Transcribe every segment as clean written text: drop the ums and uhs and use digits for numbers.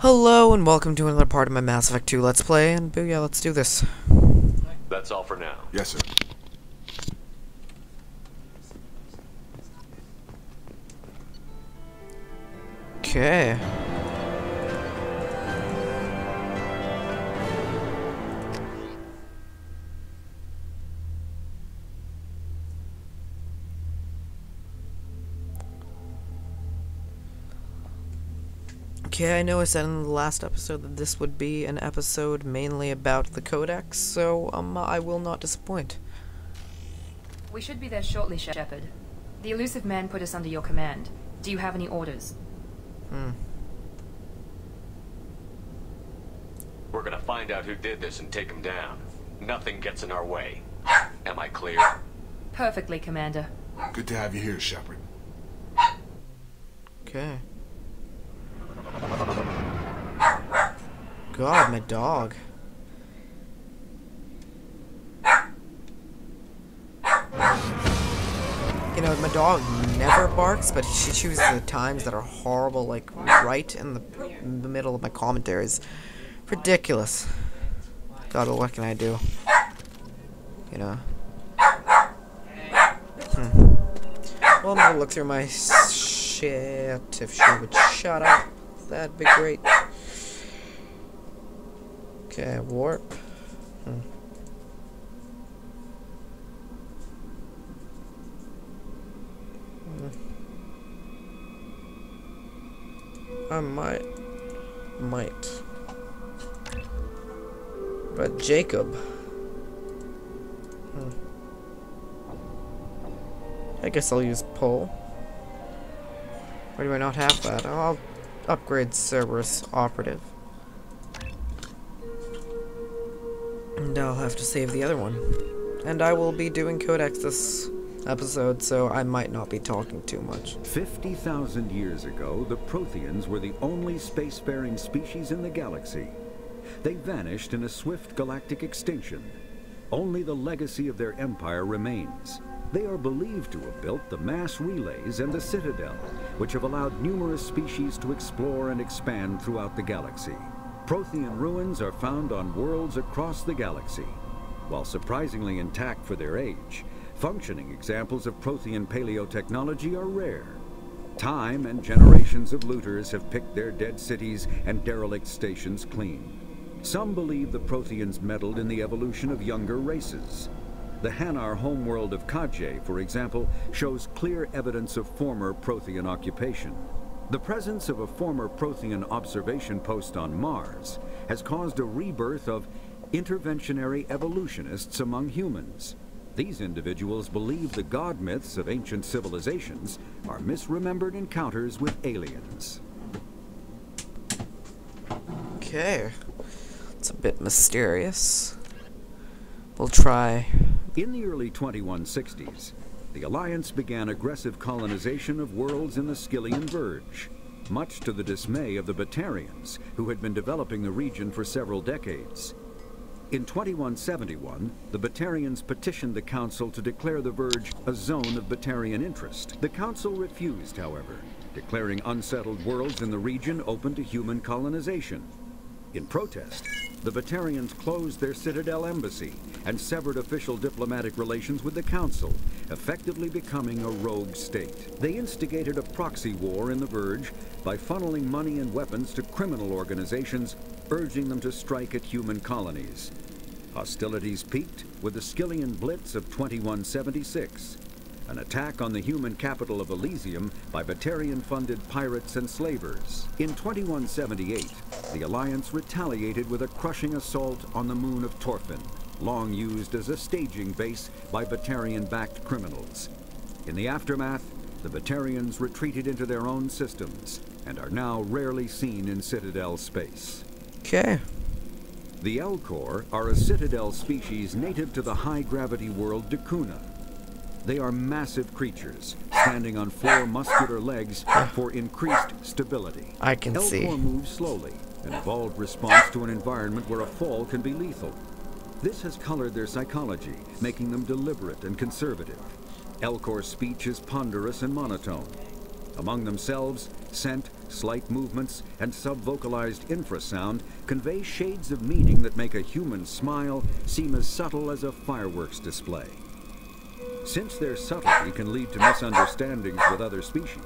Hello and welcome to another part of my Mass Effect 2 Let's Play, and booyah, let's do this. That's all for now. Yes, sir. Okay. Okay, I know I said in the last episode that this would be an episode mainly about the Codex, so I will not disappoint. We should be there shortly, Shepard. The elusive man put us under your command. Do you have any orders? We're gonna find out who did this and take him down. Nothing gets in our way. Am I clear? Perfectly, Commander. Good to have you here, Shepard. Okay. God, my dog. You know, my dog never barks, but she chooses the times that are horrible, like right in the middle of my commentaries. Ridiculous. God, well, what can I do? You know. Well, I'm gonna look through my shit. If she would shut up, that'd be great. Okay, warp. I might. But Jacob. I guess I'll use pull. Why do I not have that? I'll upgrade Cerberus Operative. And I'll have to save the other one. And I will be doing Codex this episode, so I might not be talking too much. 50,000 years ago, the Protheans were the only spacefaring species in the galaxy. They vanished in a swift galactic extinction. Only the legacy of their empire remains. They are believed to have built the mass relays and the Citadel, which have allowed numerous species to explore and expand throughout the galaxy. Prothean ruins are found on worlds across the galaxy. While surprisingly intact for their age, functioning examples of Prothean paleotechnology are rare. Time and generations of looters have picked their dead cities and derelict stations clean. Some believe the Protheans meddled in the evolution of younger races. The Hanar homeworld of Kajay, for example, shows clear evidence of former Prothean occupation. The presence of a former Prothean observation post on Mars has caused a rebirth of interventionary evolutionists among humans. These individuals believe the god myths of ancient civilizations are misremembered encounters with aliens. Okay. It's a bit mysterious. We'll try. In the early 2160s, the Alliance began aggressive colonization of worlds in the Skyllian Verge, much to the dismay of the Batarians, who had been developing the region for several decades. In 2171, the Batarians petitioned the Council to declare the Verge a zone of Batarian interest. The Council refused, however, declaring unsettled worlds in the region open to human colonization. In protest, the Batarians closed their Citadel embassy and severed official diplomatic relations with the Council, effectively becoming a rogue state. They instigated a proxy war in the Verge by funneling money and weapons to criminal organizations, urging them to strike at human colonies. Hostilities peaked with the Skyllian Blitz of 2176, an attack on the human capital of Elysium by Batarian-funded pirates and slavers. In 2178, the Alliance retaliated with a crushing assault on the moon of Torfin, long used as a staging base by Batarian-backed criminals. In the aftermath, the Batarians retreated into their own systems and are now rarely seen in Citadel space. Okay. The Elcor are a Citadel species native to the high-gravity world Dakuna. They are massive creatures, standing on four muscular legs for increased stability. I can see. Elcor move slowly, an evolved response to an environment where a fall can be lethal. This has colored their psychology, making them deliberate and conservative. Elcor's speech is ponderous and monotone. Among themselves, scent, slight movements, and sub-vocalized infrasound convey shades of meaning that make a human smile seem as subtle as a fireworks display. Since their subtlety can lead to misunderstandings with other species,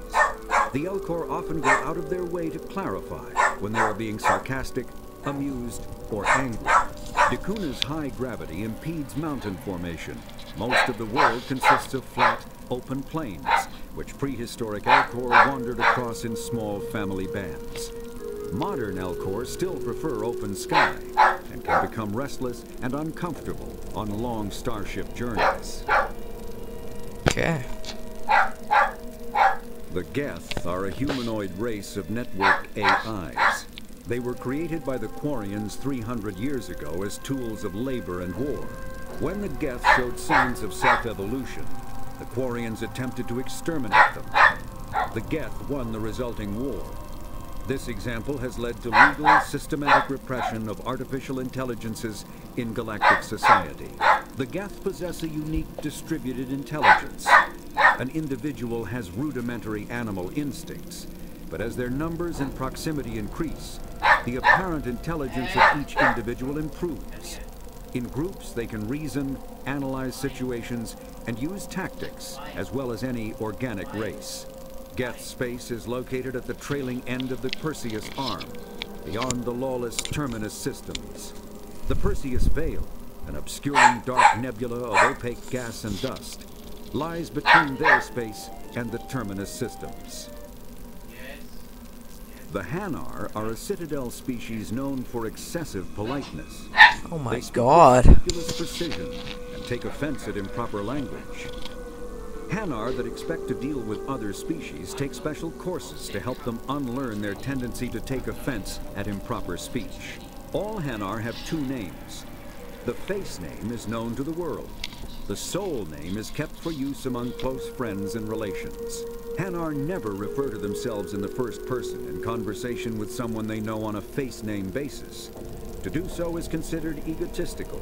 the Elcor often go out of their way to clarify when they are being sarcastic, amused, or angry. Dacuna's high gravity impedes mountain formation. Most of the world consists of flat, open plains, which prehistoric Elcor wandered across in small family bands. Modern Elcor still prefer open sky, and can become restless and uncomfortable on long starship journeys. Okay. The Geth are a humanoid race of networked AIs. They were created by the Quarians 300 years ago as tools of labor and war. When the Geth showed signs of self-evolution, the Quarians attempted to exterminate them. The Geth won the resulting war. This example has led to legal, systematic repression of artificial intelligences in galactic society. The Geth possess a unique distributed intelligence. An individual has rudimentary animal instincts, but as their numbers and proximity increase, the apparent intelligence of each individual improves. In groups, they can reason, analyze situations, and use tactics, as well as any organic race. Geth space is located at the trailing end of the Perseus arm, beyond the lawless Terminus systems. The Perseus Veil, an obscuring dark nebula of opaque gas and dust, lies between their space and the Terminus systems. The Hanar are a citadel species known for excessive politeness. Oh my They speak god. with meticulous precision and take offense at improper language. Hanar that expect to deal with other species take special courses to help them unlearn their tendency to take offense at improper speech. All Hanar have two names. The face name is known to the world. The soul name is kept for use among close friends and relations. Hanar never refer to themselves in the first person in conversation with someone they know on a face name basis. To do so is considered egotistical,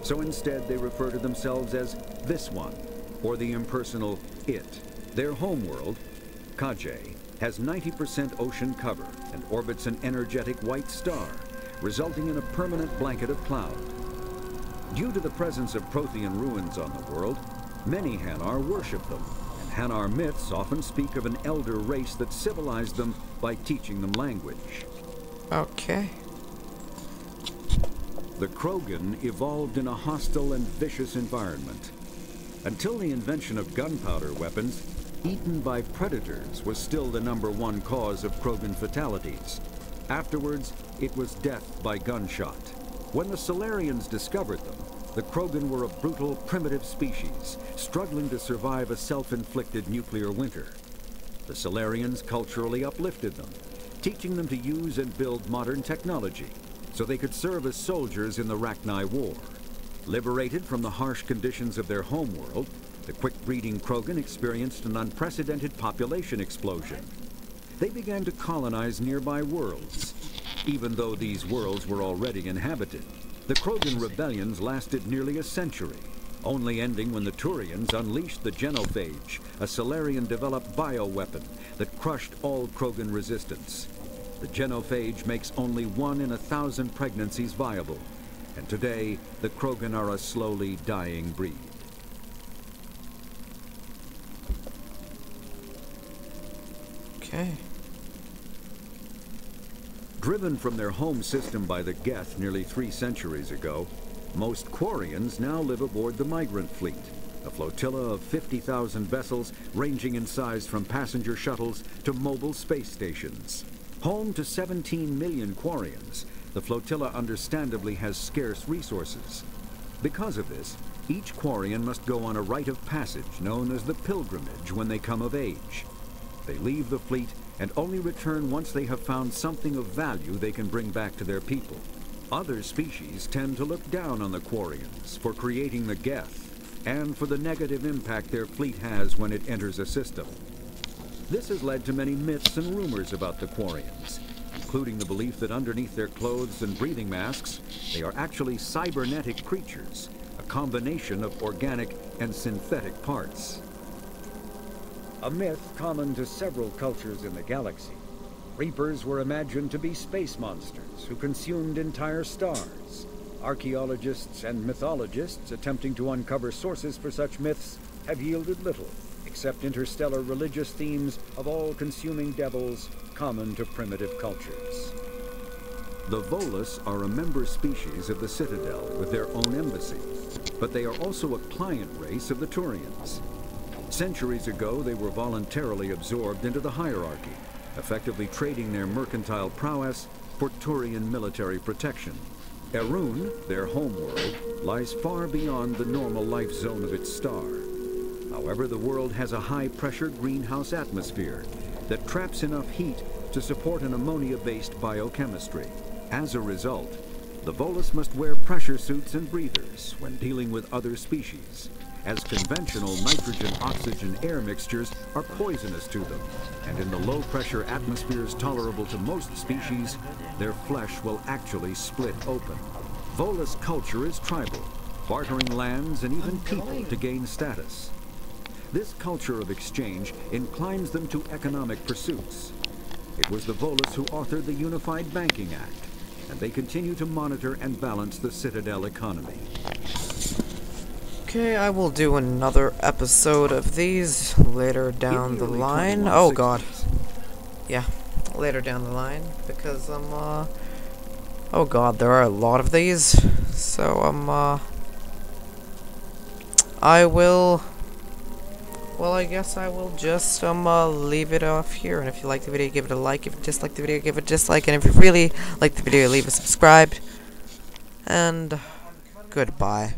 so instead they refer to themselves as this one, or the impersonal it. Their homeworld, Kaje, has 90% ocean cover and orbits an energetic white star, resulting in a permanent blanket of cloud. Due to the presence of Prothean ruins on the world, many Hanar worship them, and Hanar myths often speak of an elder race that civilized them by teaching them language. Okay. The Krogan evolved in a hostile and vicious environment. Until the invention of gunpowder weapons, eaten by predators was still the #1 cause of Krogan fatalities. Afterwards, it was death by gunshot. When the Solarians discovered them, the Krogan were a brutal, primitive species, struggling to survive a self-inflicted nuclear winter. The Solarians culturally uplifted them, teaching them to use and build modern technology, so they could serve as soldiers in the Rachni War. Liberated from the harsh conditions of their homeworld, the quick-breeding Krogan experienced an unprecedented population explosion. They began to colonize nearby worlds. Even though these worlds were already inhabited, the Krogan rebellions lasted nearly a century, only ending when the Turians unleashed the Genophage, a Solarian-developed bioweapon that crushed all Krogan resistance. The Genophage makes only 1 in 1,000 pregnancies viable, and today the Krogan are a slowly dying breed. Okay. Driven from their home system by the Geth nearly 3 centuries ago, most Quarians now live aboard the Migrant Fleet, a flotilla of 50,000 vessels ranging in size from passenger shuttles to mobile space stations. Home to 17 million Quarians, the flotilla understandably has scarce resources. Because of this, each Quarian must go on a rite of passage known as the pilgrimage when they come of age. They leave the fleet and only return once they have found something of value they can bring back to their people. Other species tend to look down on the Quarians for creating the Geth, and for the negative impact their fleet has when it enters a system. This has led to many myths and rumors about the Quarians, including the belief that underneath their clothes and breathing masks, they are actually cybernetic creatures, a combination of organic and synthetic parts. A myth common to several cultures in the galaxy Reapers were imagined to be space monsters who consumed entire stars. Archaeologists and mythologists attempting to uncover sources for such myths have yielded little, except interstellar religious themes of all-consuming devils common to primitive cultures. The Volus are a member species of the Citadel with their own embassy, but they are also a client race of the Turians. Centuries ago, they were voluntarily absorbed into the hierarchy, effectively trading their mercantile prowess for Turian military protection. Erun, their homeworld, lies far beyond the normal life zone of its star. However, the world has a high-pressure greenhouse atmosphere that traps enough heat to support an ammonia-based biochemistry. As a result, the Volus must wear pressure suits and breathers when dealing with other species, as conventional nitrogen-oxygen air mixtures are poisonous to them, and in the low-pressure atmospheres tolerable to most species, their flesh will actually split open. Volus culture is tribal, bartering lands and even people to gain status. This culture of exchange inclines them to economic pursuits. It was the Volus who authored the Unified Banking Act, and they continue to monitor and balance the Citadel economy. Okay, I will do another episode of these later down the line. Oh god. Yeah, later down the line, because oh god, there are a lot of these. So, I will... Well, I guess I will just, leave it off here. And if you like the video, give it a like. If you dislike the video, give it a dislike. And if you really like the video, leave a subscribe. And goodbye.